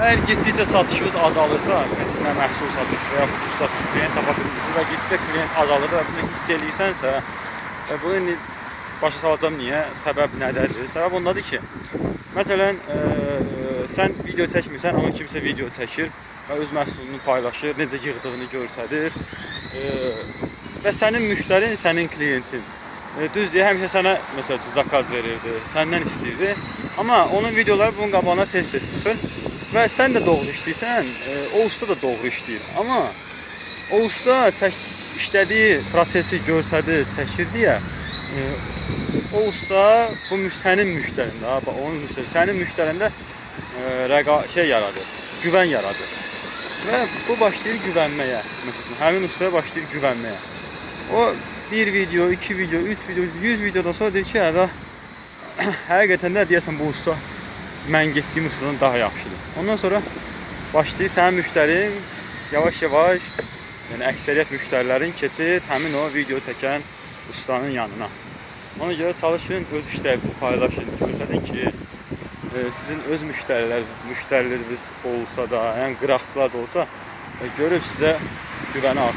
Əgər getdikcə satışımız azalırsa, məsələn, məhsul satışımız və yaxud ustasız klient tapa bilmirsiniz və getdikcə klient azalır və bunu hiss edirsənsə, bunu indi başa salacağım niyə, səbəb nədədir? Səbəb ondadır ki, məsələn, sən video çəkmirsən, amma kimsə video çəkir və öz məhsulunu paylaşır, necə yığdığını göstərir və sənin müştərin, sənin klientin. Düz deyə həmişə sənə məsəl üçün zakaz verirdi, səndən istəyirdi, amma onun videoları bunun qabağına tez-tez çıxır. Və sən də doğru işləyirsən, o usta da doğru işləyir. Amma o usta işlədiyi prosesi göstərir, çəkir deyə, o usta bu sənin müştərində, onun müştəri, sənin müştərində yaradır, güvən yaradır. Və bu başlayır güvənməyə. Məsələn, həmin ustaya başlayır güvənməyə. O bir video, 2 video, 3 video, 100 videodan sonra deyir ki, həqiqətən də deyəsən bu usta mən getdiyim ustadan daha yaxşıdır. Ondan sonra başlayır sənin müştərin yavaş-yavaş, yəni əksəriyyət müştərilərin keçir həmin o video çəkən ustanın yanına. Ona görə çalışın, öz işlərinizi paylaşın, göstərin ki, sizin öz müştəriləriniz olsa da, yəni qıraqçılar da olsa, görüb sizə güvəni artır.